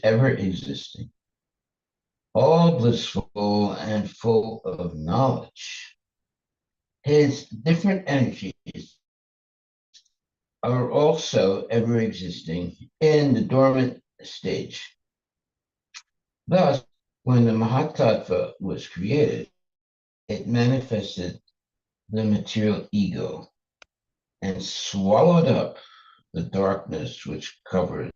ever existing, all blissful and full of knowledge. His different energies are also ever existing in the dormant stage. Thus, when the Mahatattva was created, it manifested the material ego and swallowed up the darkness which covered.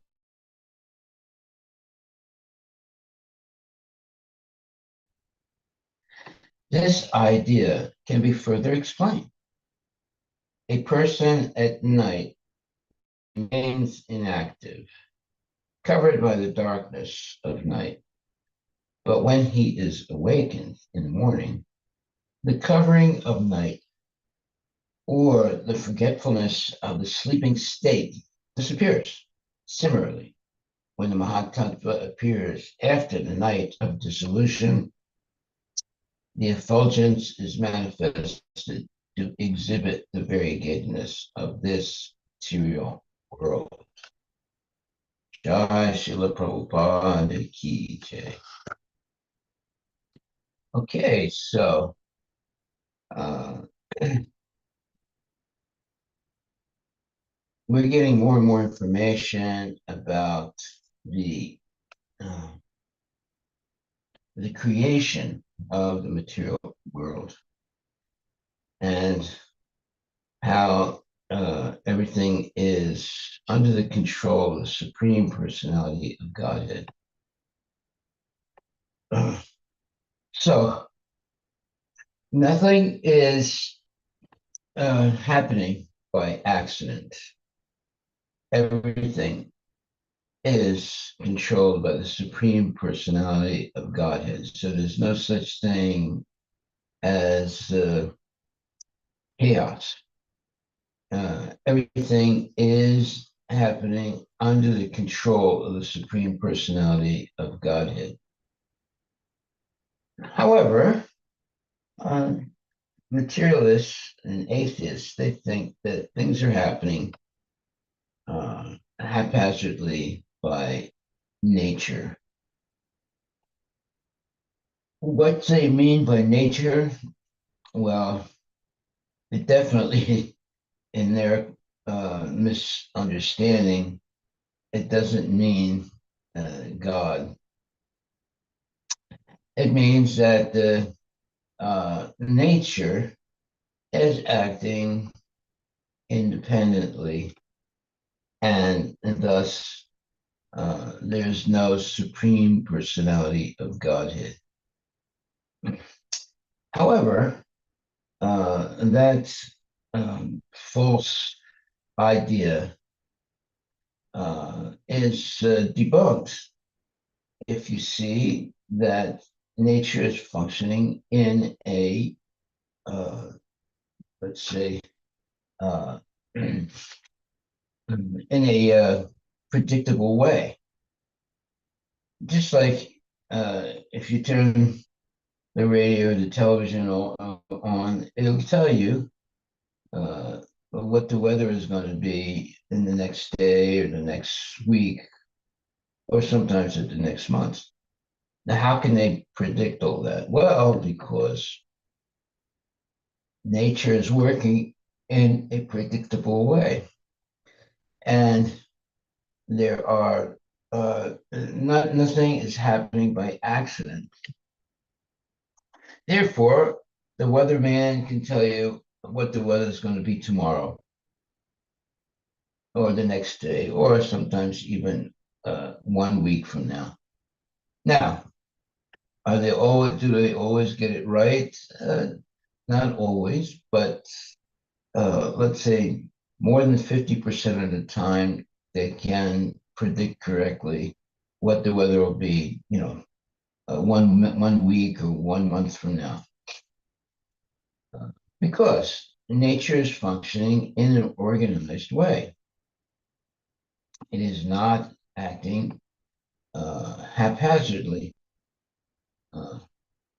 This idea can be further explained. A person at night remains inactive, covered by the darkness of night. But when he is awakened in the morning, the covering of night or the forgetfulness of the sleeping state disappears. Similarly, when the Mahatattva appears after the night of dissolution, the effulgence is manifested to exhibit the variegatedness of this material world. Jai Srila Prabhupada Ki Jai. Okay, so we're getting more and more information about uh, the creation of the material world and how everything is under the control of the Supreme Personality of Godhead. So nothing is happening by accident. Everything is controlled by the Supreme Personality of Godhead. So there's no such thing as chaos. Everything is happening under the control of the Supreme Personality of Godhead. However, materialists and atheists, they think that things are happening haphazardly by nature. What they mean by nature? Well, it definitely, in their misunderstanding, it doesn't mean God. It means that nature is acting independently, and thus there's no Supreme Personality of Godhead. However, that false idea is debunked if you see that nature is functioning in a, let's say, in a predictable way. Just like if you turn the radio or the television on, it'll tell you what the weather is going to be in the next day or the next week, or sometimes at the next month. Now, how can they predict all that? Well, because nature is working in a predictable way. And there are nothing is happening by accident. Therefore, the weatherman can tell you what the weather is going to be tomorrow, or the next day, or sometimes even 1 week from now. Now, do they always get it right? Not always, but let's say more than 50% of the time, they can predict correctly what the weather will be, 1 week or 1 month from now. Because nature is functioning in an organized way. It is not acting haphazardly.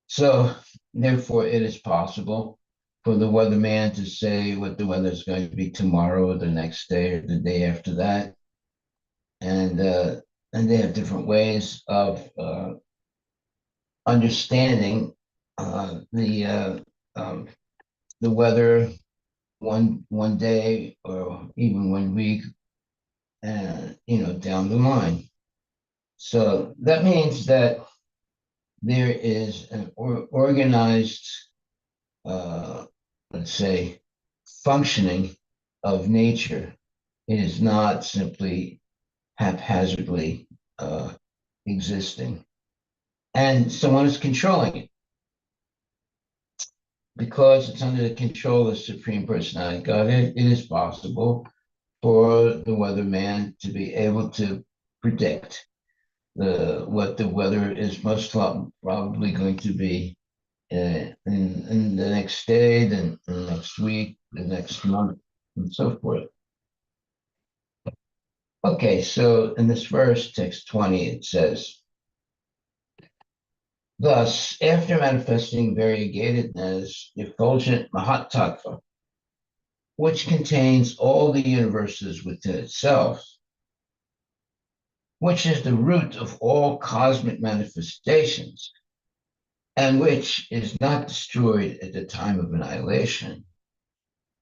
So, therefore, it is possible for the weatherman to say what the weather is going to be tomorrow or the next day or the day after that. And and they have different ways of understanding um, the weather one day or even 1 week, and down the line. So that means that there is an organized, uh, let's say, functioning of nature. It is not simply haphazardly existing, and someone is controlling it because it's under the control of the Supreme Personality God. It is possible for the weatherman to be able to predict what the weather is most probably going to be in the next day, then the next week, the next month, and so forth. Okay, so in this verse, text 20, it says, thus, after manifesting variegatedness, the effulgent Mahatattva, which contains all the universes within itself, which is the root of all cosmic manifestations, and which is not destroyed at the time of annihilation,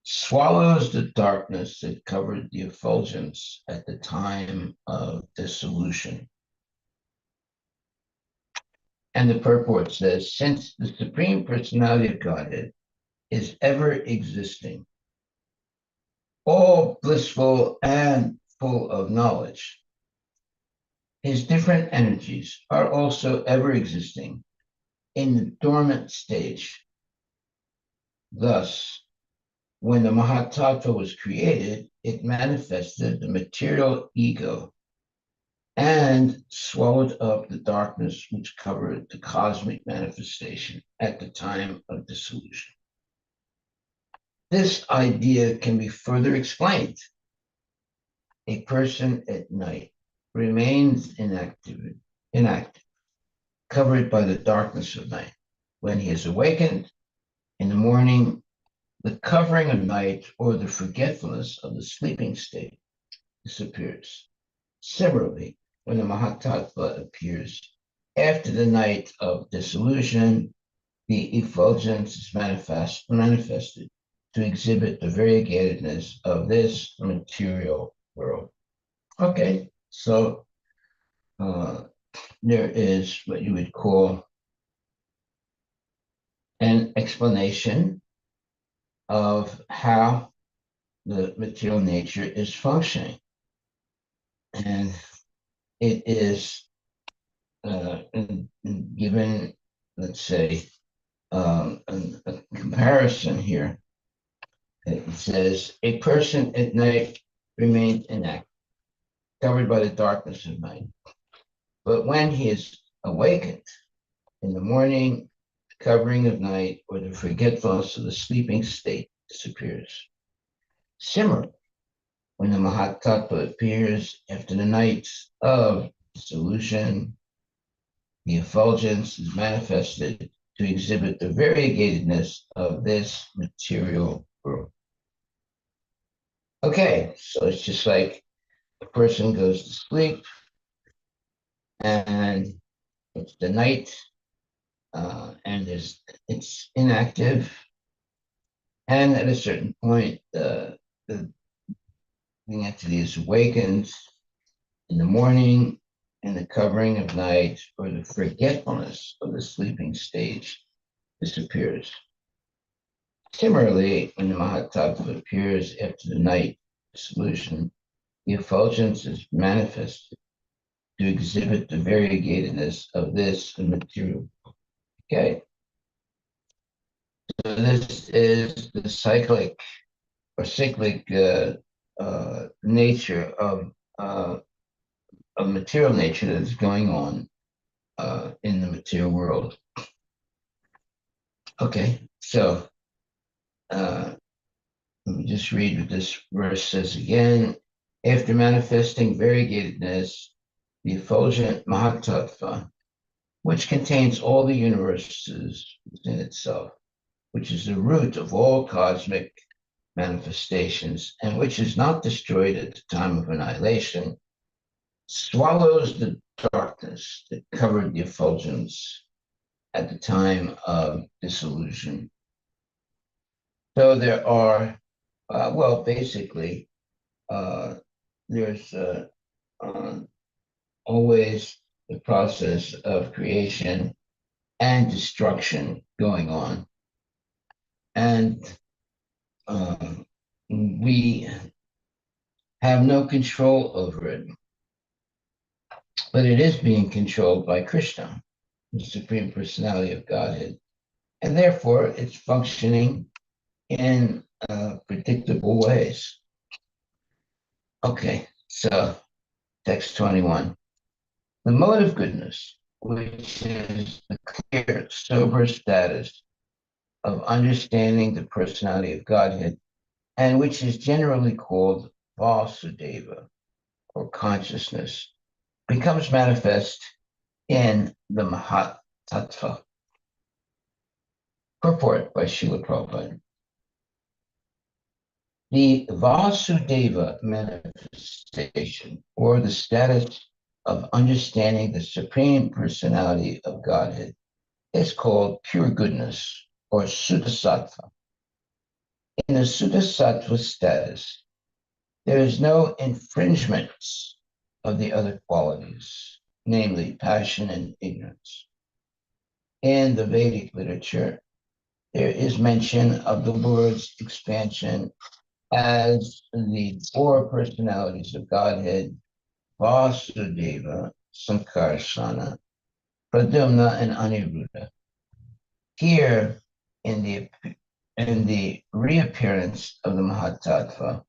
swallows the darkness that covered the effulgence at the time of dissolution. And the purport says, since the Supreme Personality of Godhead is ever existing, all blissful and full of knowledge, his different energies are also ever existing in the dormant stage. Thus, when the Mahatattva was created, it manifested the material ego and swallowed up the darkness which covered the cosmic manifestation at the time of dissolution. This idea can be further explained. A person at night remains inactive, covered by the darkness of night. When he is awakened in the morning, the covering of night or the forgetfulness of the sleeping state disappears. Similarly, when the Mahatattva appears after the night of dissolution, the effulgence is manifested to exhibit the variegatedness of this material world. Okay, so there is what you would call an explanation of how the material nature is functioning. And it is given, let's say, a comparison here. It says, a person at night remains inactive, covered by the darkness of night. But when he is awakened in the morning, the covering of night or the forgetfulness of the sleeping state disappears. Similarly, when the Mahatattva appears after the nights of dissolution, the effulgence is manifested to exhibit the variegatedness of this material world. Okay, so it's just like a person goes to sleep and it's the night and it's inactive. And at a certain point, the entity is awakened in the morning and the covering of night or the forgetfulness of the sleeping stage disappears. Similarly, when the Mahatattva appears after the night dissolution, the effulgence is manifested to exhibit the variegatedness of this material. Okay, so this is the cyclic nature of material nature that is going on in the material world. Okay, so let me just read what this verse says again. After manifesting variegatedness, the effulgent Mahatattva, which contains all the universes within itself, which is the root of all cosmic manifestations, and which is not destroyed at the time of annihilation, swallows the darkness that covered the effulgence at the time of dissolution. So there are, basically, uh, there's uh, always the process of creation and destruction going on. And we have no control over it, but it is being controlled by Krishna, the Supreme Personality of Godhead. And therefore, it's functioning in predictable ways. Okay, so text 21. The mode of goodness, which is the clear, sober status of understanding the personality of Godhead, and which is generally called Vasudeva, or consciousness, becomes manifest in the Mahat Tattva. Purport by Srila Prabhupada. The Vasudeva manifestation, or the status of understanding the Supreme Personality of Godhead, is called pure goodness, or Suddhasattva. In the Suddhasattva status, there is no infringements of the other qualities, namely passion and ignorance. In the Vedic literature, there is mention of the Lord's expansion as the four personalities of Godhead, Vasudeva, Sankarsana, Pradyumna, and Aniruddha. Here, in the reappearance of the Mahatattva,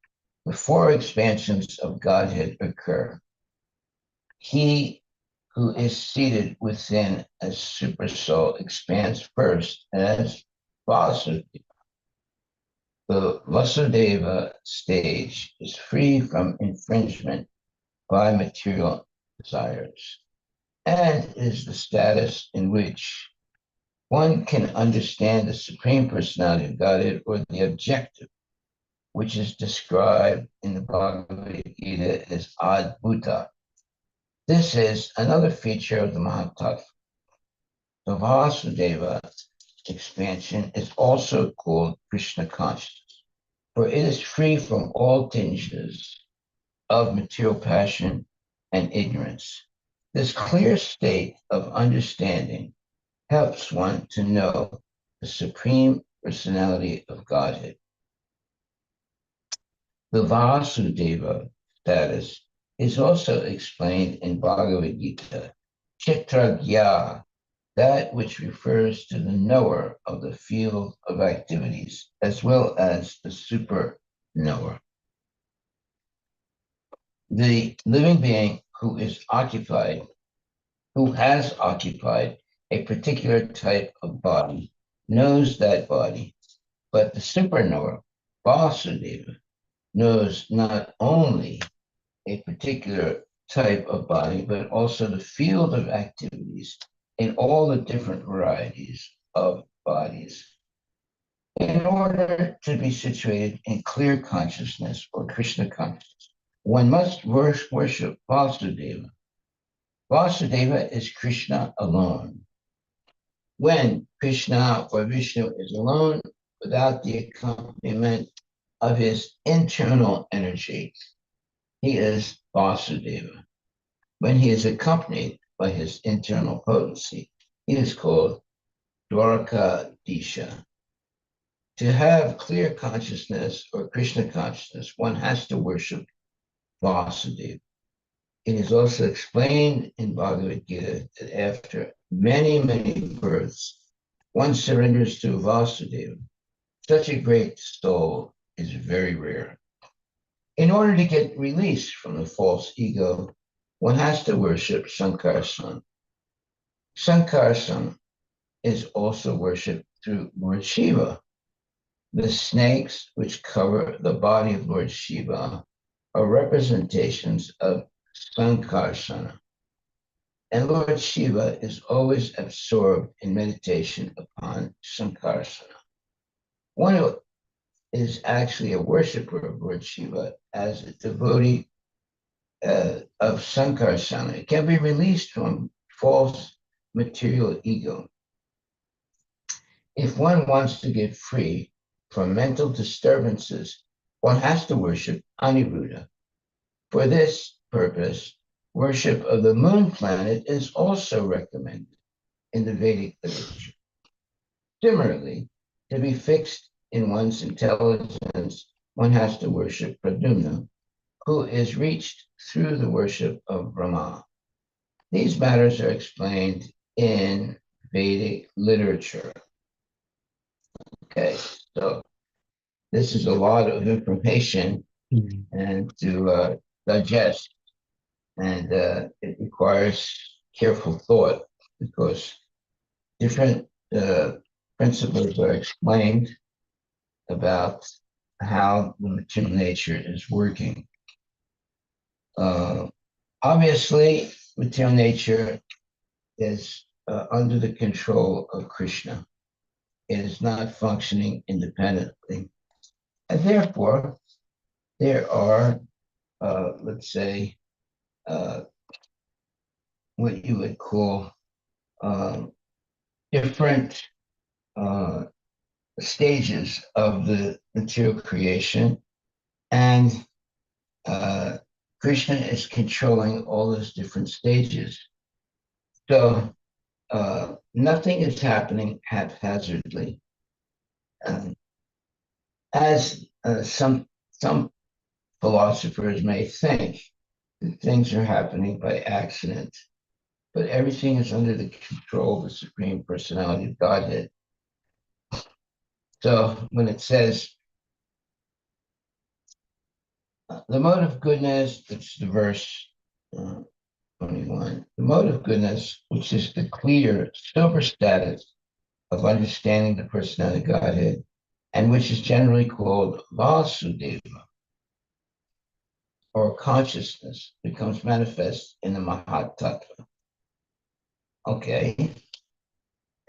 the four expansions of Godhead occur. He who is seated within as supersoul expands first as Vasudeva. The Vasudeva stage is free from infringement by material desires, and is the status in which one can understand the Supreme Personality of Godhead, or the objective, which is described in the Bhagavad Gita as Adbhuta. This is another feature of the Mahatattva. The Vasudeva expansion is also called Krishna consciousness, for it is free from all tinges of material passion and ignorance. This clear state of understanding helps one to know the Supreme Personality of Godhead. The Vasudeva status is also explained in Bhagavad Gita, Chitragya, that which refers to the knower of the field of activities, as well as the super knower. The living being who has occupied a particular type of body knows that body, but the super knower, Vasudeva, knows not only a particular type of body, but also the field of activities in all the different varieties of bodies. In order to be situated in clear consciousness, or Krishna consciousness, one must worship Vasudeva. Vasudeva is Krishna alone. When Krishna or Vishnu is alone, without the accompaniment of his internal energy, he is Vasudeva. When he is accompanied by his internal potency, he is called Dwarakadisha. To have clear consciousness, or Krishna consciousness, one has to worship Vasudeva. It is also explained in Bhagavad Gita that after many, many births, one surrenders to Vasudeva. Such a great soul is very rare. In order to get release from the false ego, one has to worship Sankarsana. Sankarsana is also worshipped through Lord Shiva. The snakes which cover the body of Lord Shiva are representations of Sankarsana. And Lord Shiva is always absorbed in meditation upon Sankarsana. One who is actually a worshiper of Lord Shiva as a devotee of sankarsana. It can be released from false material ego. If one wants to get free from mental disturbances, one has to worship Aniruddha. For this purpose, worship of the moon planet is also recommended in the Vedic literature. Similarly, to be fixed in one's intelligence, one has to worship Pradyumna, who is reached through the worship of Brahma. These matters are explained in Vedic literature. Okay, so this is a lot of information and to digest, and it requires careful thought because different principles are explained about how the material nature is working. Uh, Obviously, material nature is under the control of Krishna. It is not functioning independently. And therefore, there are, let's say, uh, what you would call uh, different uh, stages of the material creation. And Krishna is controlling all those different stages. So nothing is happening haphazardly. Um, as some philosophers may think that things are happening by accident, but everything is under the control of the Supreme Personality of Godhead. So when it says the mode of goodness, it's the verse 21, the mode of goodness, which is the clear, sober status of understanding the personality of Godhead, and which is generally called Vasudeva, or consciousness, becomes manifest in the Mahat Tattva. Okay.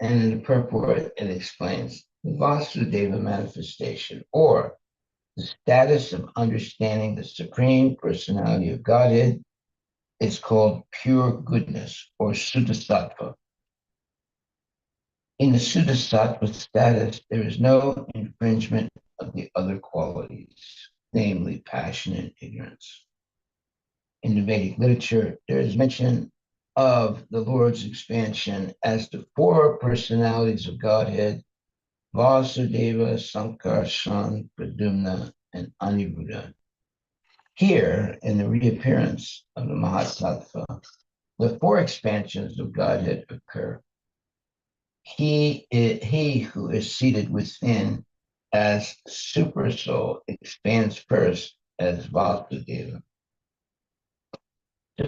And in the purport, it explains the Vasudeva manifestation, or the status of understanding the Supreme Personality of Godhead, is called pure goodness, or Suddhasattva. In the Suddhasattva status, there is no infringement of the other qualities, namely passion and ignorance. In the Vedic literature, there is mention of the Lord's expansion as the four personalities of Godhead: Vasudeva, Sankarshan, Pradyumna, and Aniruddha. Here, in the reappearance of the Mahatattva, the four expansions of Godhead occur. He who is seated within as Supersoul expands first as Vasudeva. So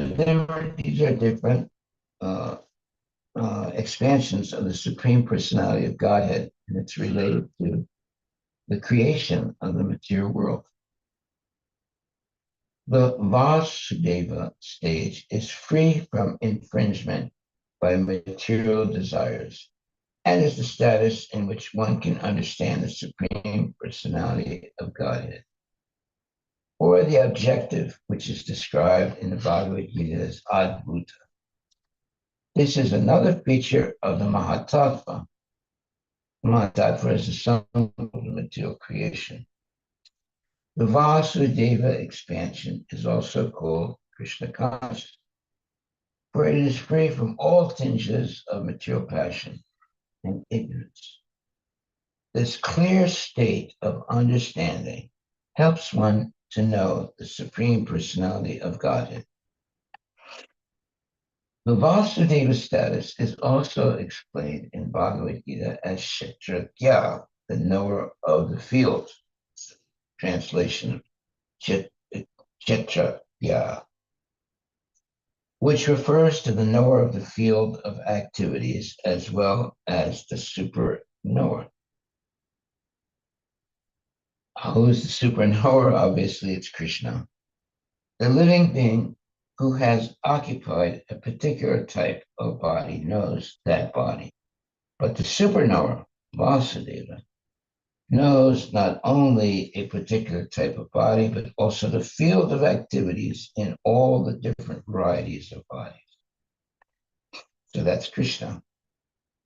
these are different uh, expansions of the Supreme Personality of Godhead, and it's related to the creation of the material world. The Vasudeva stage is free from infringement by material desires and is the status in which one can understand the Supreme Personality of Godhead, or the objective, which is described in the Bhagavad Gita as Adbhuta. This is another feature of the Mahatattva. Mahatattva is the sum of the material creation. The Vasudeva expansion is also called Krishna consciousness, for it is free from all tinges of material passion and ignorance. This clear state of understanding helps one to know the Supreme Personality of Godhead. The Vasudeva status is also explained in Bhagavad Gita as Kshetrajna, the knower of the field. Translation of Kshetrajna, which refers to the knower of the field of activities as well as the super knower. Who is the super knower? Obviously, it's Krishna, the living being who has occupied a particular type of body knows that body. But the super knower, Vasudeva, knows not only a particular type of body, but also the field of activities in all the different varieties of bodies. So that's Krishna.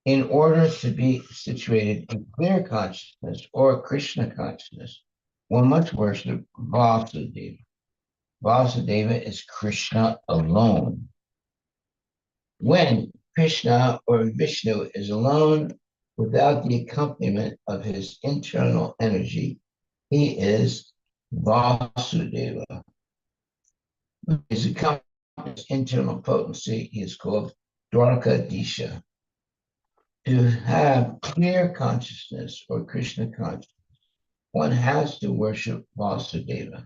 In order to be situated in clear consciousness or Krishna consciousness, one must worship Vasudeva. Vasudeva is Krishna alone. When Krishna or Vishnu is alone without the accompaniment of his internal energy, he is Vasudeva. His accompaniment of internal potency, he is called Dwarkadisha. To have clear consciousness or Krishna consciousness, one has to worship Vasudeva.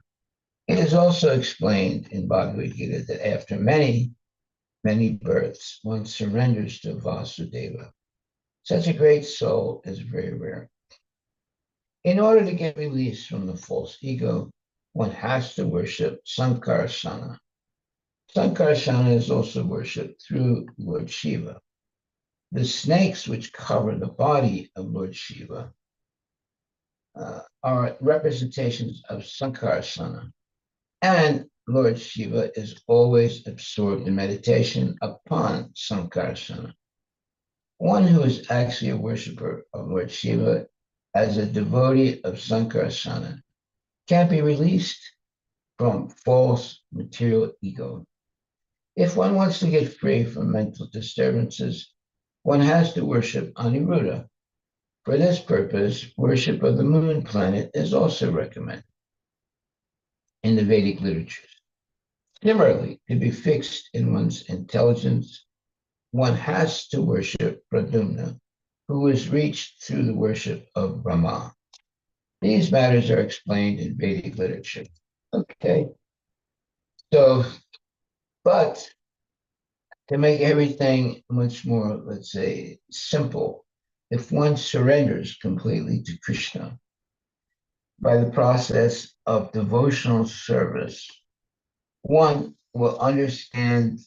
It is also explained in Bhagavad Gita that after many, many births, one surrenders to Vasudeva. Such a great soul is very rare. In order to get release from the false ego, one has to worship Sankarsana. Sankarsana is also worshipped through Lord Shiva. The snakes which cover the body of Lord Shiva are representations of Sankarsana. And Lord Shiva is always absorbed in meditation upon Sankarsana. One who is actually a worshiper of Lord Shiva as a devotee of Sankarsana can be released from false material ego. If one wants to get free from mental disturbances, one has to worship Aniruddha. For this purpose, worship of the moon planet is also recommended in the Vedic literatures. Similarly, to be fixed in one's intelligence, one has to worship Pradyumna, who is reached through the worship of Brahma. These matters are explained in Vedic literature. Okay, so, but to make everything much more, let's say, simple, if one surrenders completely to Krishna by the process of devotional service, one will understand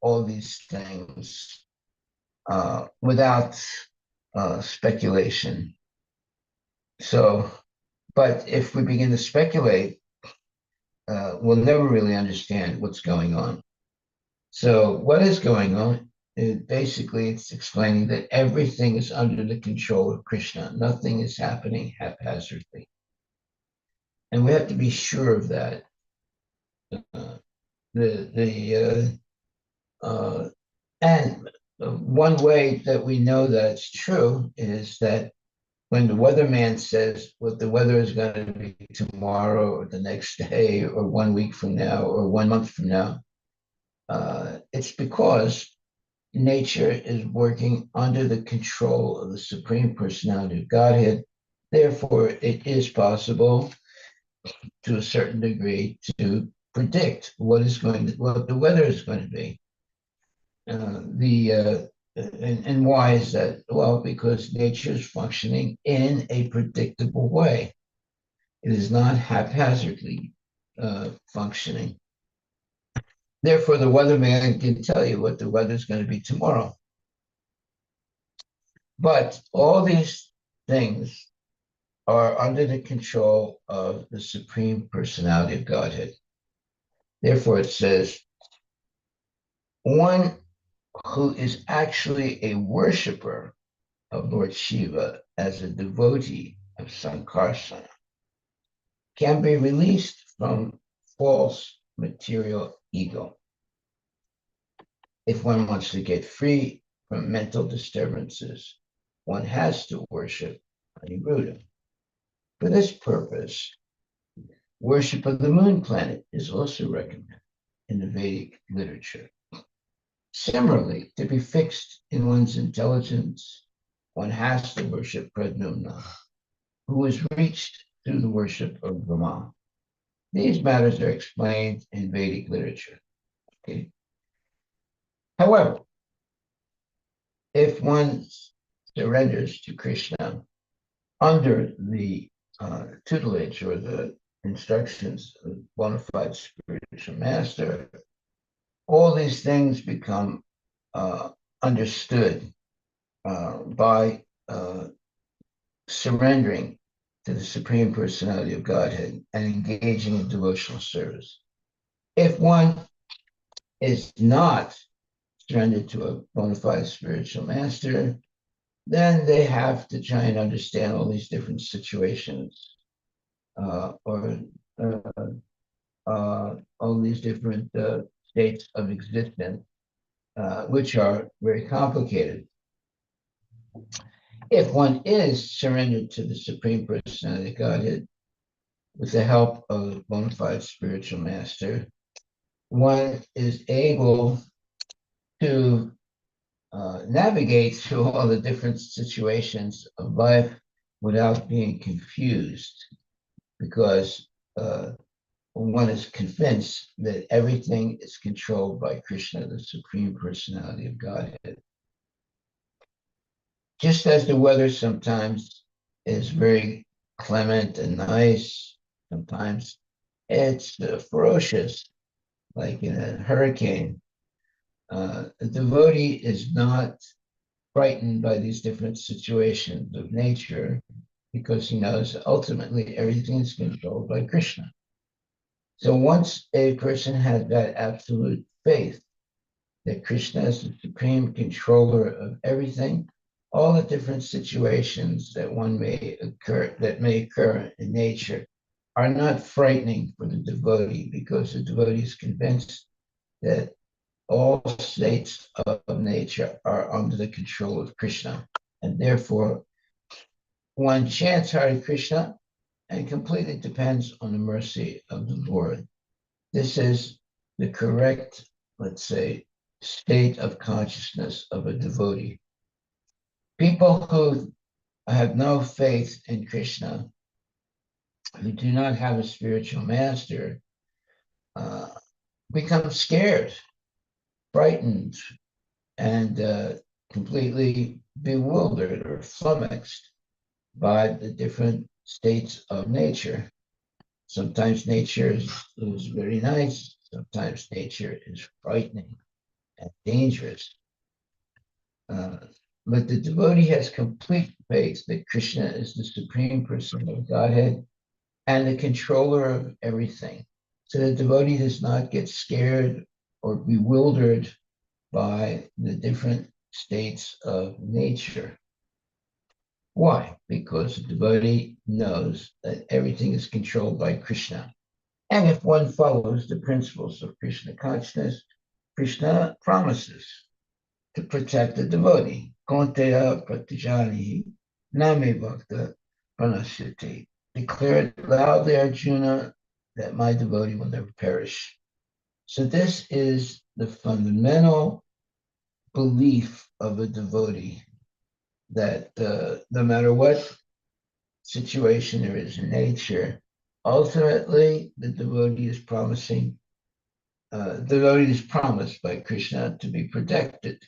all these things without speculation. So, but if we begin to speculate, we'll never really understand what's going on. So, what is going on? Basically, it's explaining that everything is under the control of Krishna. Nothing is happening haphazardly. And we have to be sure of that. Uh, and one way that we know that it's true is that when the weatherman says what the weather is going to be tomorrow or the next day or 1 week from now or 1 month from now, it's because nature is working under the control of the Supreme Personality of Godhead. Therefore, it is possible to a certain degree to predict what the weather is going to be. And why is that? Well, because nature is functioning in a predictable way. It is not haphazardly functioning. Therefore, the weatherman can tell you what the weather is going to be tomorrow. But all these things are under the control of the Supreme Personality of Godhead. Therefore, it says, one who is actually a worshiper of Lord Shiva as a devotee of Sankarsana can be released from false material ego. If one wants to get free from mental disturbances, one has to worship Aniruddha. For this purpose, worship of the moon planet is also recommended in the Vedic literature. Similarly, to be fixed in one's intelligence, one has to worship Pradyumna, who is reached through the worship of Brahma. These matters are explained in Vedic literature. Okay. However, if one surrenders to Krishna under the tutelage or the instructions of a bona fide spiritual master, all these things become understood by surrendering to the Supreme Personality of Godhead and engaging in devotional service. If one is not surrendered to a bona fide spiritual master, then they have to try and understand all these different situations or all these different states of existence, which are very complicated. If one is surrendered to the Supreme Personality of Godhead with the help of a bona fide spiritual master, one is able to navigate through all the different situations of life without being confused, because one is convinced that everything is controlled by Krishna, the Supreme Personality of Godhead. Just as the weather sometimes is very clement and nice, sometimes it's ferocious, like in a hurricane. A devotee is not frightened by these different situations of nature because he knows ultimately everything is controlled by Krishna. So once a person has that absolute faith that Krishna is the supreme controller of everything, all the different situations that may occur in nature are not frightening for the devotee, because the devotee is convinced that all states of nature are under the control of Krishna. And therefore, one chants Hare Krishna and completely depends on the mercy of the Lord. This is the correct, let's say, state of consciousness of a devotee. People who have no faith in Krishna, who do not have a spiritual master, become scared, frightened, and completely bewildered or flummoxed by the different states of nature. Sometimes nature is very nice, sometimes nature is frightening and dangerous. But the devotee has complete faith that Krishna is the Supreme Person of Godhead and the controller of everything. So the devotee does not get scared or bewildered by the different states of nature. Why? Because the devotee knows that everything is controlled by Krishna. And if one follows the principles of Krishna consciousness, Krishna promises to protect the devotee. Konteya pratijani name bhakta pranashyati. Declare it loudly, Arjuna, that my devotee will never perish. So this is the fundamental belief of a devotee, that no matter what situation there is in nature, ultimately the devotee is promised by Krishna to be protected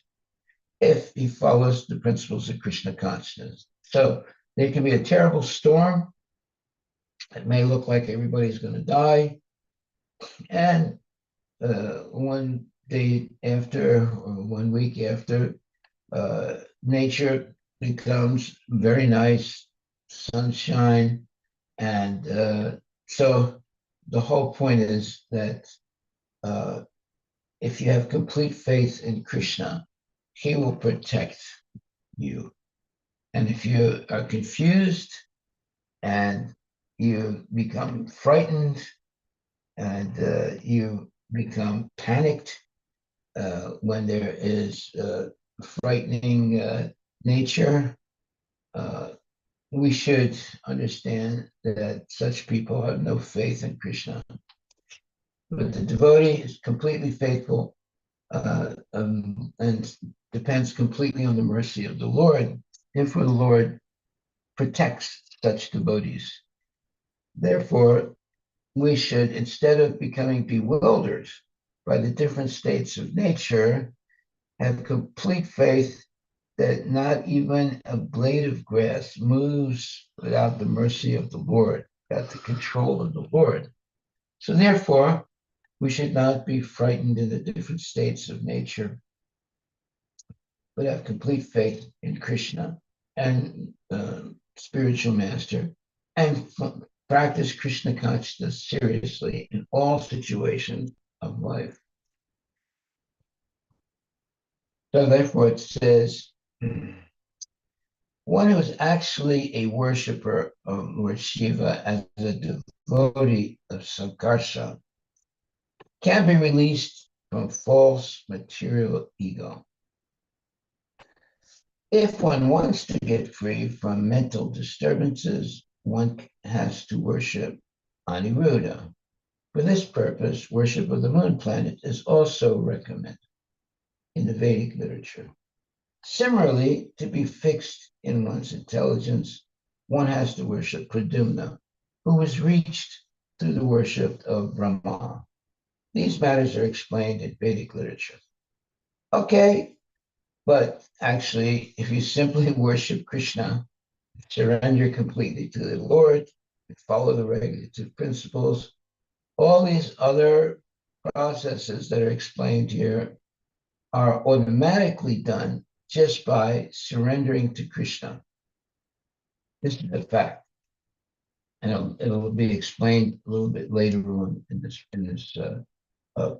if he follows the principles of Krishna consciousness. So there can be a terrible storm. It may look like everybody's going to die. And one day after, or 1 week after, nature becomes very nice, sunshine. And so the whole point is that if you have complete faith in Krishna, he will protect you. And if you are confused and you become frightened and you become panicked when there is frightening nature, we should understand that such people have no faith in Krishna. But the devotee is completely faithful and depends completely on the mercy of the Lord. Therefore, the Lord protects such devotees. Therefore, we should, instead of becoming bewildered by the different states of nature, have complete faith that not even a blade of grass moves without the mercy of the Lord, without the control of the Lord. So therefore, we should not be frightened in the different states of nature, but have complete faith in Krishna. And spiritual master, and practice Krishna consciousness seriously in all situations of life. So therefore it says, one who is actually a worshiper of Lord Shiva as a devotee of Sankarsha can be released from false material ego. If one wants to get free from mental disturbances, one has to worship Aniruddha. For this purpose, worship of the moon planet is also recommended in the Vedic literature. Similarly, to be fixed in one's intelligence, one has to worship Pradyumna, who was reached through the worship of Brahma. These matters are explained in Vedic literature. Okay, but actually, if you simply worship Krishna, surrender completely to the Lord, follow the regulative principles, all these other processes that are explained here are automatically done just by surrendering to Krishna. This is a fact, and it'll be explained a little bit later on in this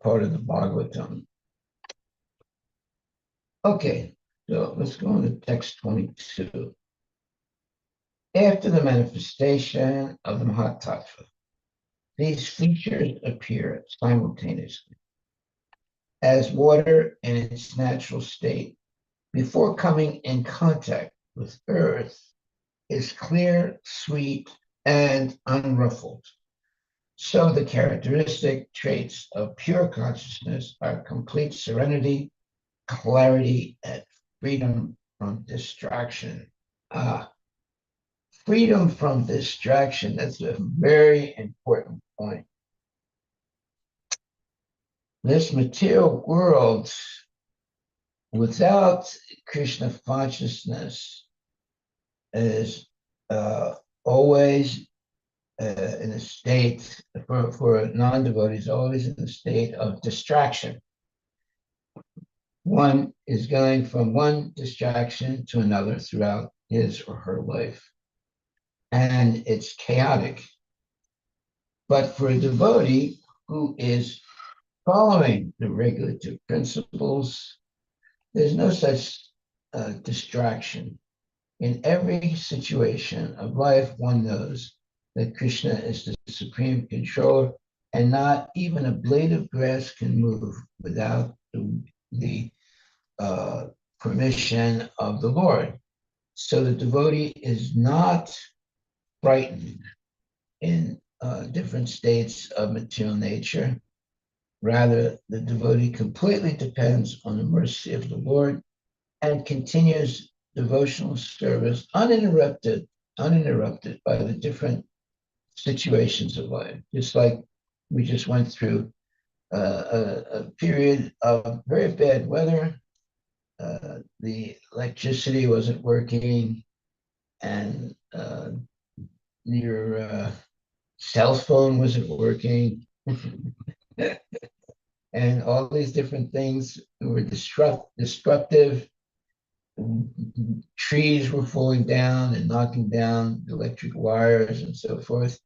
part of the Bhagavatam. Okay, so let's go on to text 22. After the manifestation of the Mahatattva, these features appear simultaneously as water in its natural state before coming in contact with earth is clear, sweet, and unruffled. So the characteristic traits of pure consciousness are complete serenity, clarity, and freedom from distraction. Freedom from distraction, that's a very important point. This material world, without Krishna consciousness, is always in a state, for non-devotees, always in a state of distraction. One is going from one distraction to another throughout his or her life, and it's chaotic. But for a devotee who is following the regulative principles, there's no such distraction. In every situation of life, one knows that Krishna is the supreme controller, and not even a blade of grass can move without the permission of the Lord. So the devotee is not frightened in different states of material nature. Rather, the devotee completely depends on the mercy of the Lord and continues devotional service uninterrupted by the different situations of life. Just like we just went through a period of very bad weather. The electricity wasn't working, and your cell phone wasn't working. And all these different things were destructive. Trees were falling down and knocking down electric wires and so forth.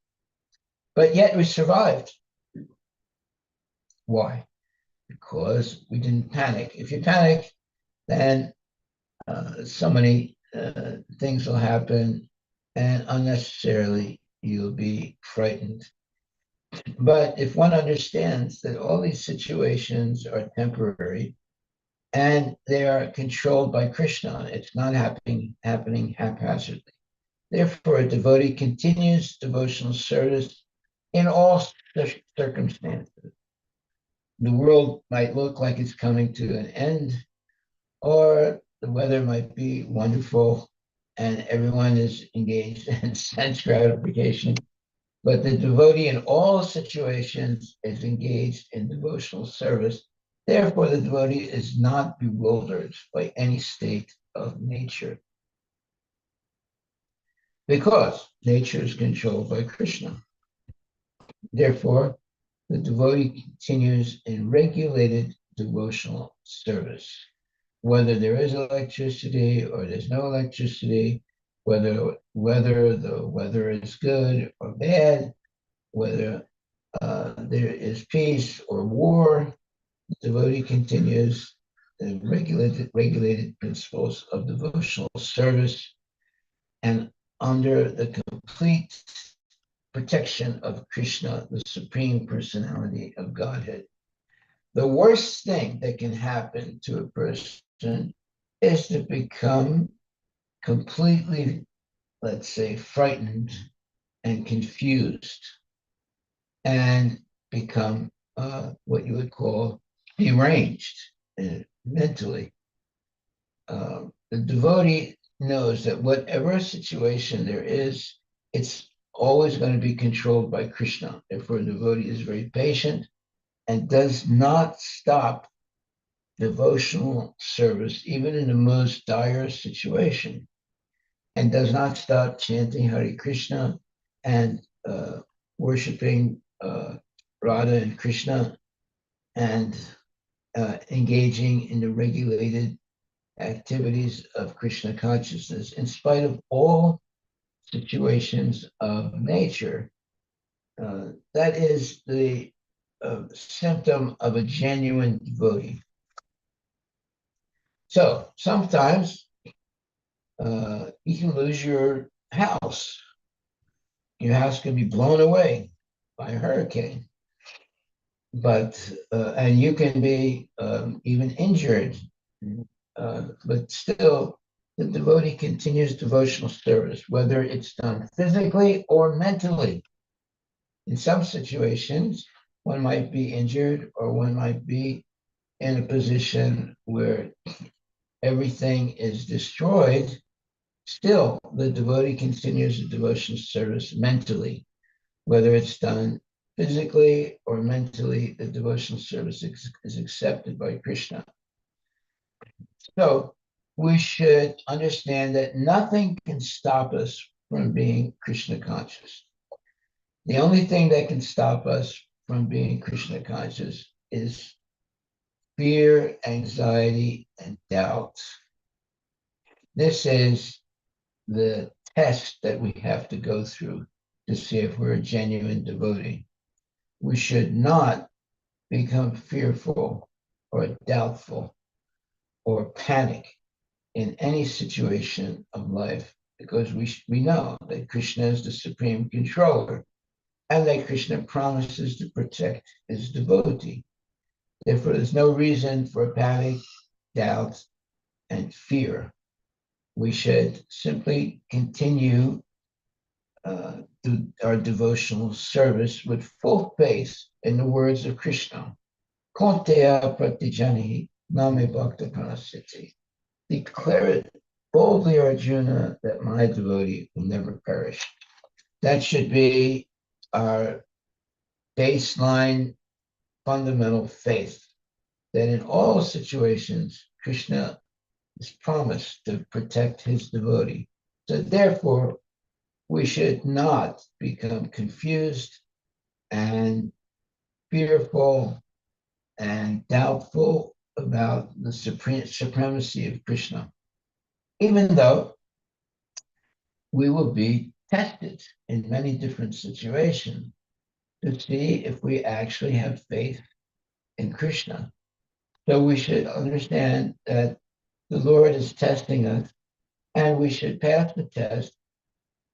But yet we survived. Why? Because we didn't panic. If you panic, then so many things will happen, and unnecessarily you'll be frightened. But if one understands that all these situations are temporary and they are controlled by Krishna, it's not happening haphazardly. Therefore, a devotee continues devotional service in all circumstances. The world might look like it's coming to an end, or the weather might be wonderful and everyone is engaged in sense gratification. But the devotee in all situations is engaged in devotional service. Therefore, the devotee is not bewildered by any state of nature, because nature is controlled by Krishna. Therefore, the devotee continues in regulated devotional service. Whether there is electricity or there's no electricity, whether the weather is good or bad, whether there is peace or war, the devotee continues the regulated principles of devotional service and under the complete protection of Krishna, the Supreme Personality of Godhead. The worst thing that can happen to a person is to become completely, let's say, frightened and confused and become what you would call deranged mentally. The devotee knows that whatever situation there is, it's always going to be controlled by Krishna. Therefore, the devotee is very patient and does not stop devotional service, even in the most dire situation, and does not stop chanting Hare Krishna and worshiping Radha and Krishna and engaging in the regulated activities of Krishna consciousness in spite of all situations of nature. That is the symptom of a genuine devotee. So sometimes you can lose your house. Your house can be blown away by a hurricane, but and you can be even injured, but still the devotee continues devotional service, whether it's done physically or mentally. In some situations, one might be injured or one might be in a position where everything is destroyed. Still, the devotee continues the devotional service mentally, whether it's done physically or mentally, the devotional service is accepted by Krishna. So we should understand that nothing can stop us from being Krishna conscious. The only thing that can stop us from being Krishna conscious is fear, anxiety, and doubt. This is the test that we have to go through to see if we're a genuine devotee. We should not become fearful or doubtful or panic in any situation of life because we know that Krishna is the supreme controller and that Krishna promises to protect his devotee. Therefore, there's no reason for panic, doubt, and fear. We should simply continue our devotional service with full faith in the words of Krishna. Konteya pratijani name bhakta pranasiti. Declare it boldly, Arjuna, that my devotee will never perish. That should be our baseline fundamental faith, that in all situations, Krishna is promised to protect his devotee. So therefore, we should not become confused and fearful and doubtful about the supremacy of Krishna, even though we will be tested in many different situations to see if we actually have faith in Krishna. So we should understand that the Lord is testing us, and we should pass the test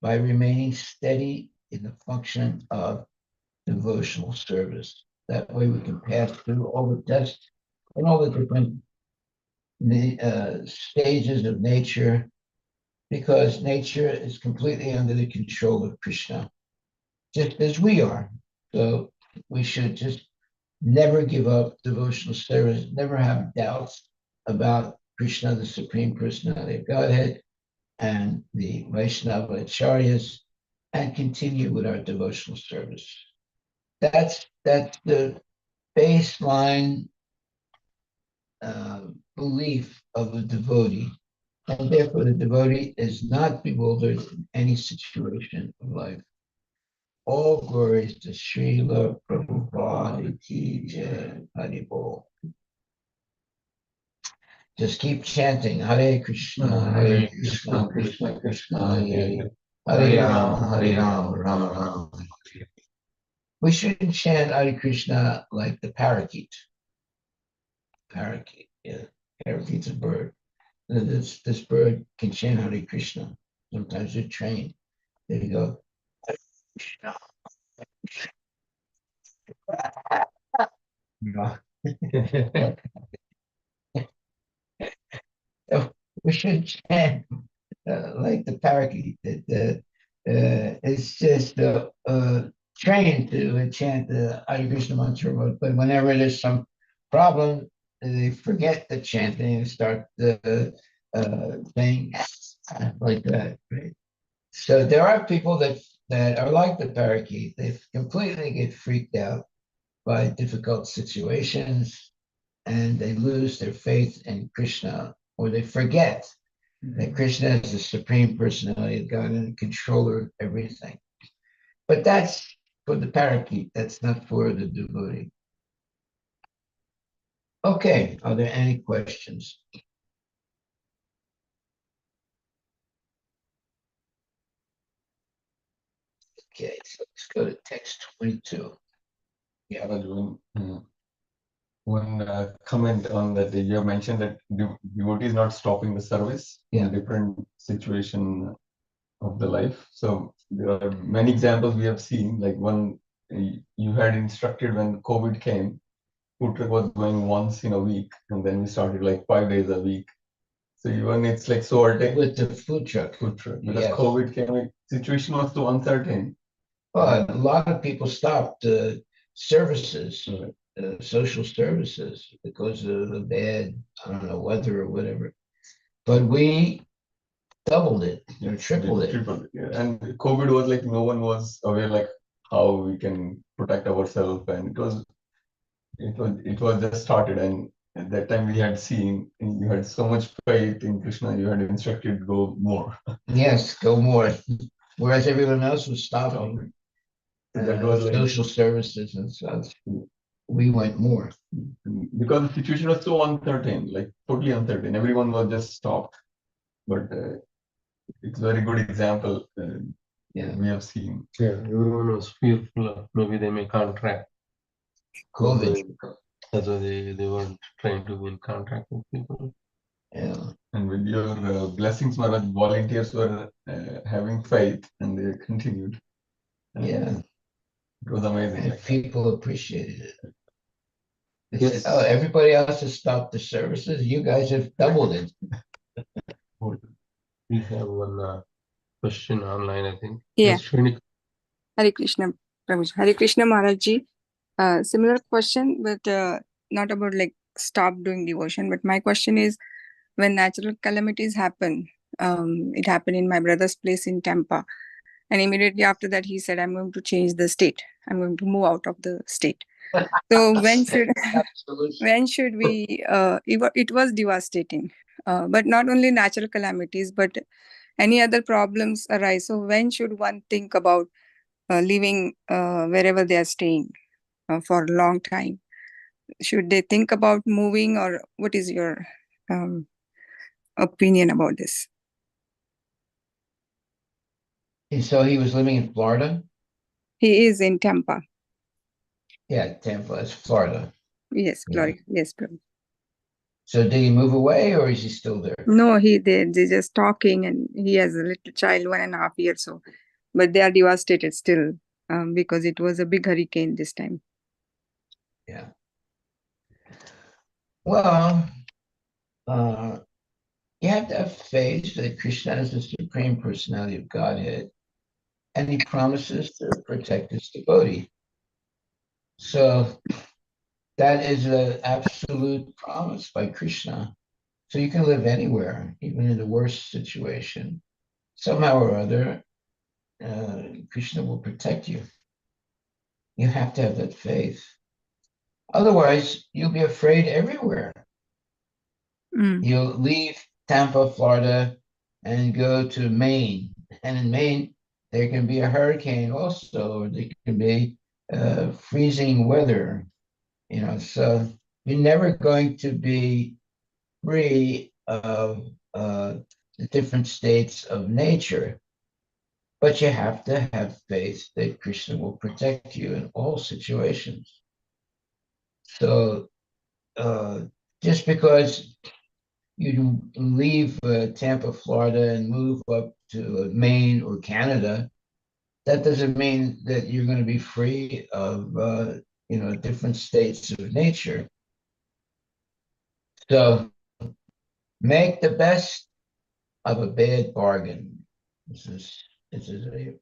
by remaining steady in the function of devotional service. That way we can pass through all the tests and all the different stages of nature, because nature is completely under the control of Krishna, just as we are. So we should just never give up devotional service, never have doubts about Krishna, the Supreme Personality of Godhead, and the Vaishnava Acharyas, and continue with our devotional service. That's the baseline belief of a devotee, and therefore the devotee is not bewildered in any situation of life. All glories to Srila Prabhupada Ki Jai, Haribol. Just keep chanting Hare Krishna, Hare Krishna, Krishna Krishna, Hare Hare Rama, Rama Rama. We shouldn't chant Hare Krishna like the parakeet. Parakeet, yeah. Parakeet's a bird. This bird can chant Hare Krishna. Sometimes they're trained. They go, Hare Krishna. No. So we should chant like the parakeet. It's just trained to chant the Hare Krishna mantra, but whenever there's some problem, they forget the chanting and start saying like that. Right? So there are people that are like the parakeet. They completely get freaked out by difficult situations and they lose their faith in Krishna or they forget that Krishna is the supreme personality of God and controller of everything. But that's for the parakeet, that's not for the devotee. Okay, are there any questions? Okay, so let's go to text 22. Yeah, well, one comment on that you have mentioned that devotee is not stopping the service in a different situation of the life. So there are many examples we have seen. Like one, you had instructed when COVID came, food truck was going once in a week, and then we started like 5 days a week. So even it's like so urgent with the food truck. Because Yes. COVID came, like, situation was so uncertain. Well, a lot of people stopped services, social services, because of the bad, I don't know, weather or whatever. But we doubled it or tripled it. Yeah. And COVID was like no one was aware like how we can protect ourselves, and it was just started, and at that time we had seen you had so much faith in Krishna, you had instructed go more. Yes, go more. Whereas everyone else was stopping That was like social services and such. We went more. Because the situation was so uncertain, like totally uncertain. Everyone was just stopped. But it's a very good example we have seen. Yeah, everyone was fearful of maybe they may contract COVID. That's why they weren't trying to be in contact with people. Yeah. And with your blessings, Maharaj, volunteers were having faith and they continued. Yeah. It was amazing. And people appreciated it. They Yes. said, oh, everybody else has stopped the services. You guys have doubled it. We have one question online, I think. Yeah. Yes, Hare Krishna, Prabhuji. Hare Krishna Maharaj ji. Similar question, but not about like stop doing devotion. But my question is, when natural calamities happen, it happened in my brother's place in Tampa, and immediately after that, he said, "I'm going to change the state. I'm going to move out of the state." So when should we? It was devastating. But not only natural calamities, but any other problems arise. So when should one think about living wherever they are staying for a long time? Should they think about moving, or what is your opinion about this? So he was living in Florida? He is in Tampa. Yeah, Tampa is Florida. Yes, Gloria. Yeah. Yes, Prabhu. So did he move away or is he still there? No, they're just talking, and he has a little child, 1.5 years. So, but they are devastated still because it was a big hurricane this time. Yeah. Well, you have to have faith that Krishna is the supreme personality of Godhead, and he promises to protect his devotee. So that is an absolute promise by Krishna. So you can live anywhere, even in the worst situation. Somehow or other, Krishna will protect you. You have to have that faith. Otherwise, you'll be afraid everywhere. You'll leave Tampa, Florida, and go to Maine. And in Maine, there can be a hurricane also, or there can be freezing weather. So you're never going to be free of the different states of nature, but you have to have faith that Krishna will protect you in all situations. So just because you leave Tampa, Florida, and move up to Maine or Canada, that doesn't mean that you're going to be free of different states of nature. So make the best of a bad bargain. This is a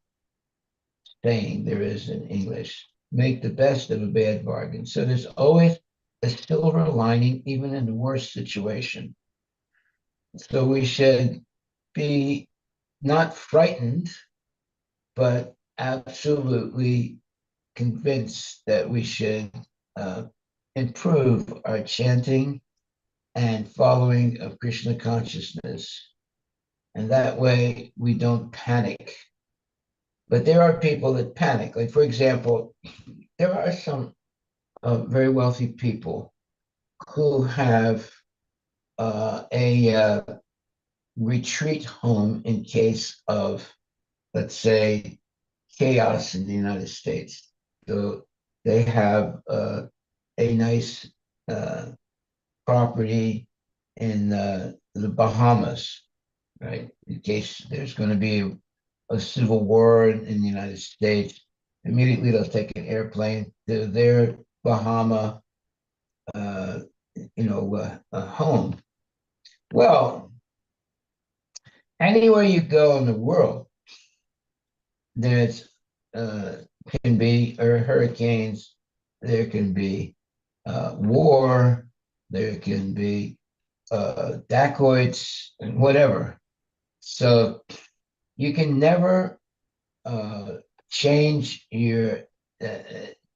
saying there is in English. Make the best of a bad bargain. So there's always a silver lining, even in the worst situation. So we should be not frightened, but absolutely convinced that we should improve our chanting and following of Krishna consciousness. And that way we don't panic. But there are people that panic. Like, for example, there are some very wealthy people who have a retreat home in case of, let's say, chaos in the United States. So they have a nice property in the Bahamas, right? In case there's going to be a civil war in the United States, immediately they'll take an airplane to their Bahama, home. Well, anywhere you go in the world, there's can be hurricanes, there can be war, there can be dacoits, and whatever. So you can never change your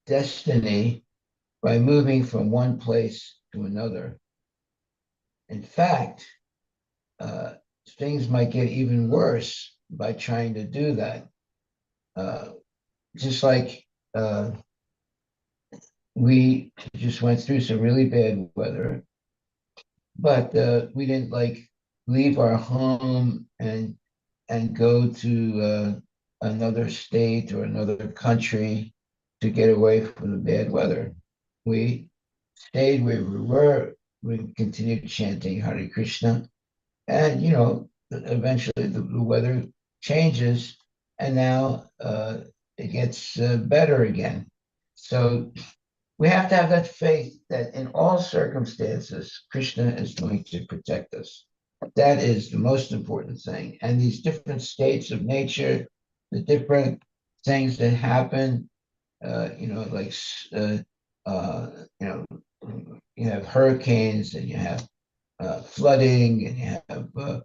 destiny by moving from one place to another. In fact, things might get even worse by trying to do that. Just like we just went through some really bad weather, but we didn't leave our home and go to another state or another country to get away from the bad weather. We stayed where we were. We continued chanting Hare Krishna, and eventually the weather changes, and now it gets better again. So we have to have that faith that in all circumstances, Krishna is going to protect us. That is the most important thing. And these different states of nature, the different things that happen, like, you have hurricanes and you have flooding and you have,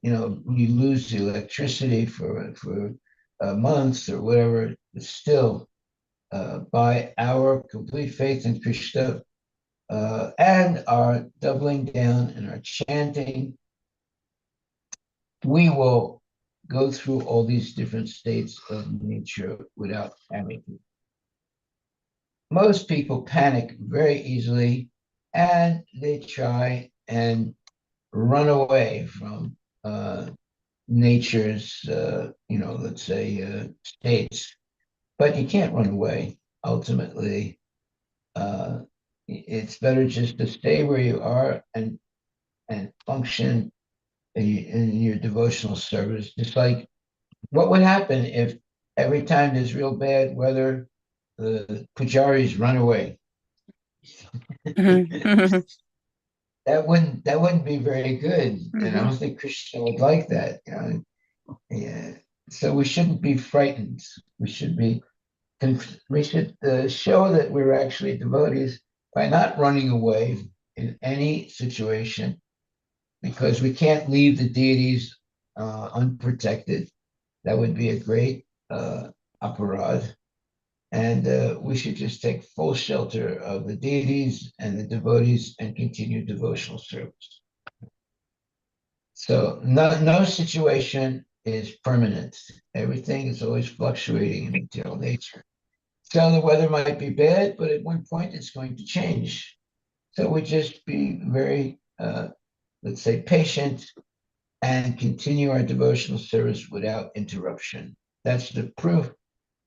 you lose the electricity for months or whatever. Still, by our complete faith in Krishna and our doubling down and our chanting, we will go through all these different states of nature without panicking. Most people panic very easily, and they try and run away from nature's, let's say, states. But you can't run away. Ultimately, it's better just to stay where you are and function in your devotional service. Just like what would happen if every time there's real bad weather, the pujaris run away? Mhm. That wouldn't be very good. And I don't think Krishna would like that. Yeah. So we shouldn't be frightened. We should show that we're actually devotees by not running away in any situation, because we can't leave the deities unprotected. That would be a great aparad. And we should just take full shelter of the deities and the devotees and continue devotional service. So no situation is permanent. Everything is always fluctuating in material nature. So the weather might be bad, but at one point it's going to change. So we just be very let's say, patient and continue our devotional service without interruption. That's the proof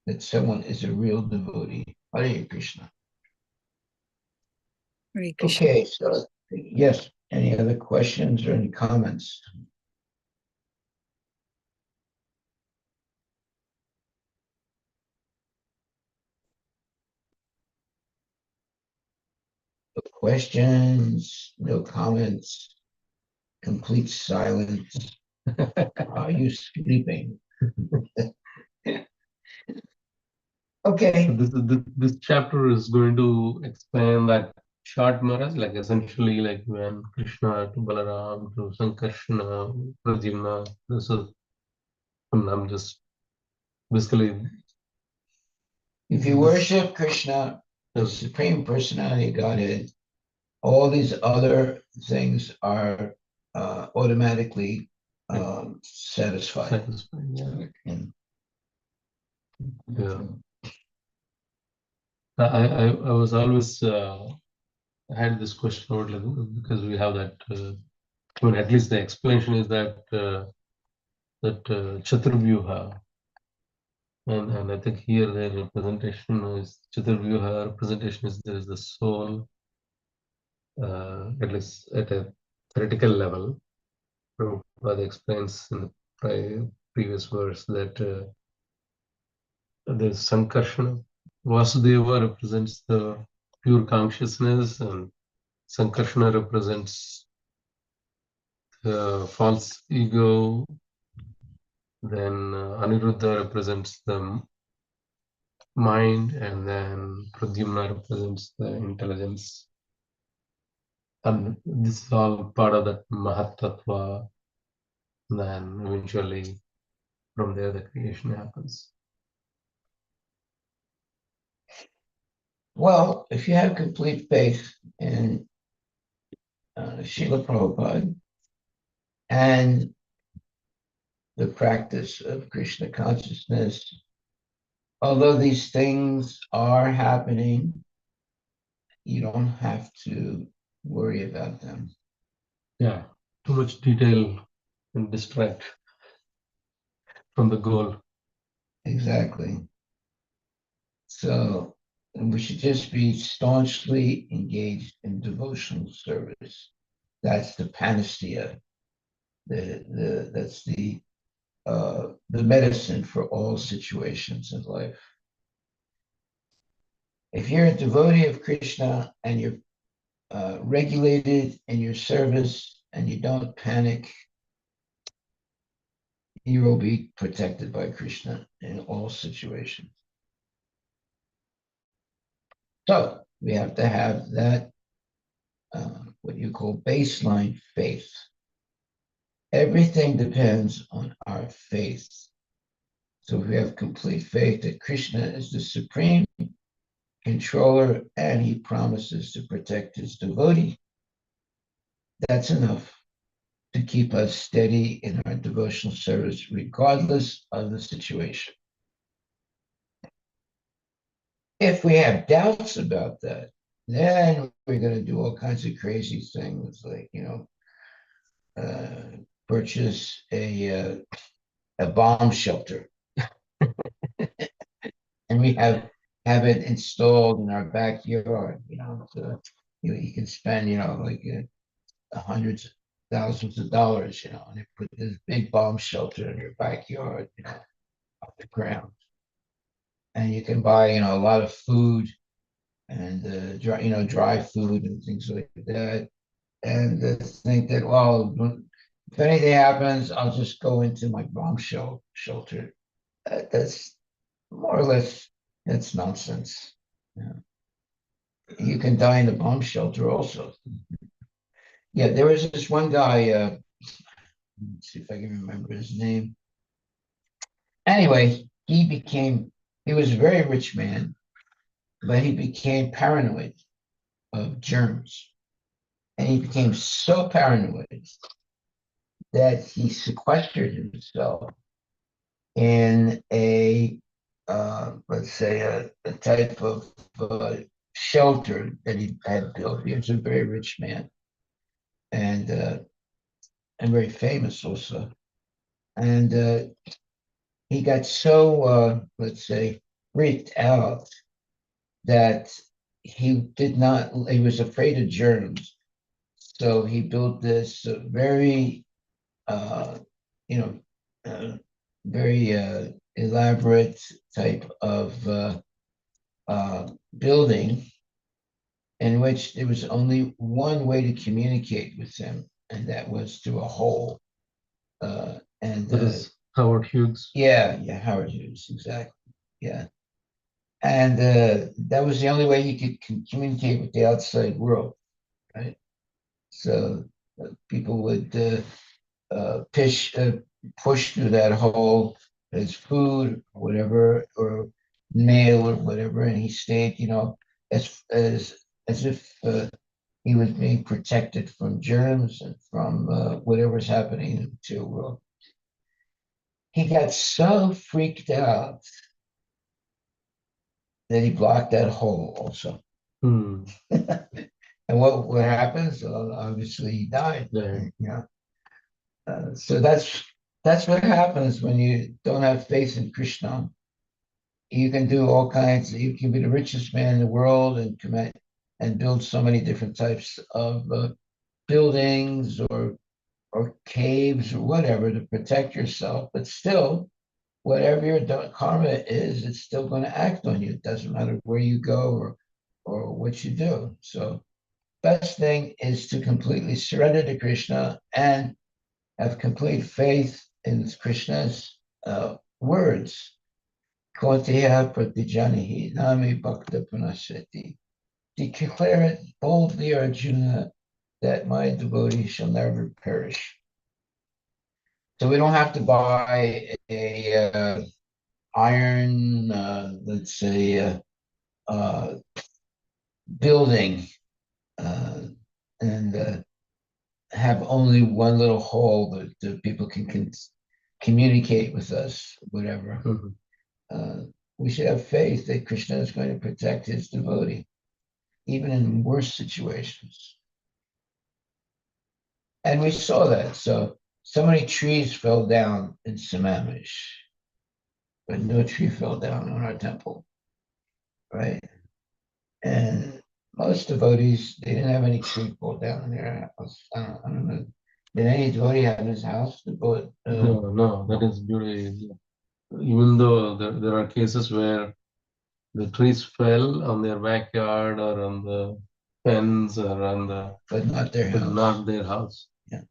that someone is a real devotee. Hare Krishna. Hare Krishna. Okay, so yes, any other questions or any comments? No questions, no comments, complete silence. Are you sleeping? Okay. So this chapter is going to explain that short Maharaj, like essentially like when Krishna to Balaram to Sankarshana, Pradyumna. This is, I'm just basically. If you worship Krishna, the Supreme Personality of Godhead, all these other things are automatically satisfied. Satisfying, yeah. And Yeah. I was always I had this question about like, because we have that. I mean, at least the explanation is that Chaturvyuha, and I think here the representation is Chaturvyuha representation is there is the soul, at least at a theoretical level. Prabhupada explains in the previous verse that the Sankarshana, Vasudeva represents the pure consciousness, and Sankarshana represents the false ego. Then Aniruddha represents the mind, and then Pradyumna represents the intelligence. And this is all part of that Mahatattva. Then eventually from there the creation happens. well, if you have complete faith in Srila Prabhupada and the practice of Krishna consciousness, although these things are happening, you don't have to worry about them. Yeah, too much detail and distract from the goal. Exactly. So we should just be staunchly engaged in devotional service. That's the panacea. That's the medicine for all situations in life. If you're a devotee of Krishna and you're regulated in your service and you don't panic, you will be protected by Krishna in all situations. So we have to have that, what you call baseline faith. Everything depends on our faith. So if we have complete faith that Krishna is the supreme controller and he promises to protect his devotee, that's enough to keep us steady in our devotional service, regardless of the situation. If we have doubts about that, then we're going to do all kinds of crazy things, like purchase a bomb shelter, and we have it installed in our backyard. So you can spend like hundreds of thousands of dollars, and you put this big bomb shelter in your backyard, off the ground, and you can buy a lot of food and dry food and things like that, and think that, well, if anything happens, I'll just go into my bomb shelter. That's more or less, that's nonsense. Yeah. You can die in a bomb shelter also. Yeah, there was this one guy, let's see if I can remember his name. Anyway, he was a very rich man, but he became paranoid of germs. And he became so paranoid that he sequestered himself in let's say, a type of shelter that he had built. He was a very rich man. and very famous also. And he got so, let's say, freaked out that he was afraid of germs. So he built this very, you know, very elaborate type of building in which there was only one way to communicate with him, and that was through a hole. That is Howard Hughes. Yeah, Howard Hughes, exactly. Yeah. And that was the only way you could communicate with the outside world, right? So people would push through that hole as food or whatever, or mail or whatever, and he stayed, as if he was being protected from germs and from whatever's happening in the material world. He got so freaked out that he blocked that hole also. Hmm. And what happens? Obviously, he died. Yeah. So that's what happens when you don't have faith in Krishna. You can do all kinds. You can be the richest man in the world and commit and build so many different types of buildings or caves or whatever to protect yourself. But still, whatever your karma is, it's still going to act on you. It doesn't matter where you go or what you do. So best thing is to completely surrender to Krishna and have complete faith in Krishna's words. Kaunteya pratijanihi nami bhakta punasati. Declare it boldly, Arjuna, that my devotee shall never perish. So we don't have to buy a iron, let's say, building and have only one little hole that people can communicate with us, whatever. We should have faith that Krishna is going to protect his devotee, even in worse situations. And we saw that. So many trees fell down in Sammamish, but no tree fell down on our temple, right? And most devotees, they didn't have any tree fall down in their house. I don't know. Did any devotee have in his house? No, that is beauty. Even though there are cases where the trees fell on their backyard or on the fence or on the, but not their house. Not their house. Yeah.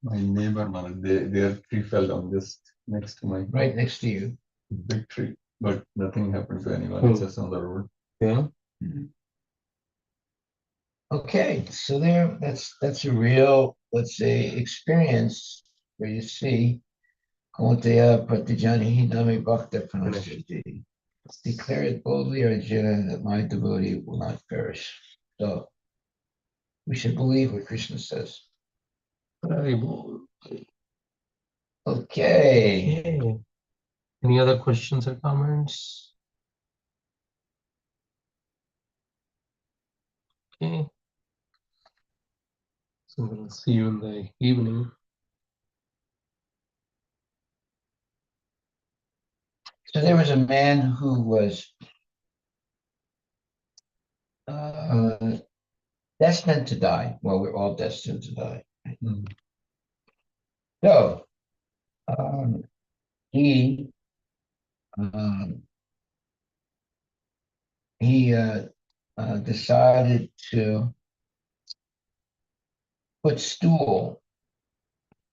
My neighbor, man, their tree fell down just next to my right next to you. Big tree, but nothing happened to anyone. It's just on the road. Yeah. Mm-hmm. Okay, so that's a real, let's say, experience where you see Kaunteya pratijani nami bhakta pranashyati. Declare it boldly, Arjuna, that my devotee will not perish. So we should believe what Krishna says. Okay. Any other questions or comments? Okay. So we'll see you in the evening. So there was a man who was destined to die. Well, we're all destined to die. Mm. So he decided to put stool,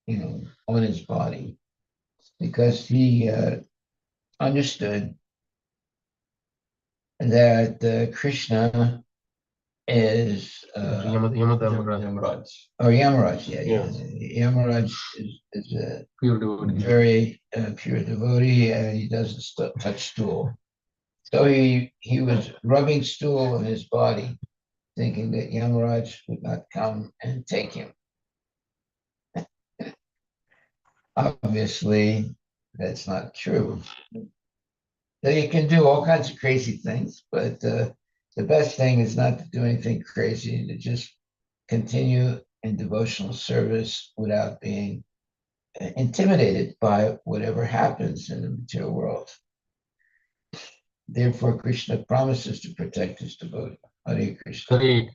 on his body because he understood that Krishna is Yamaraj. Oh, Yamaraj, yeah. Yes. Yamaraj is a Pure devotee. very pure devotee, and he doesn't touch stool. So he was rubbing stool on his body, thinking that Yamaraj would not come and take him. Obviously, that's not true. So you can do all kinds of crazy things, but the best thing is not to do anything crazy, to just continue in devotional service without being intimidated by whatever happens in the material world. Therefore, Krishna promises to protect his devotee. Hare Krishna. Hare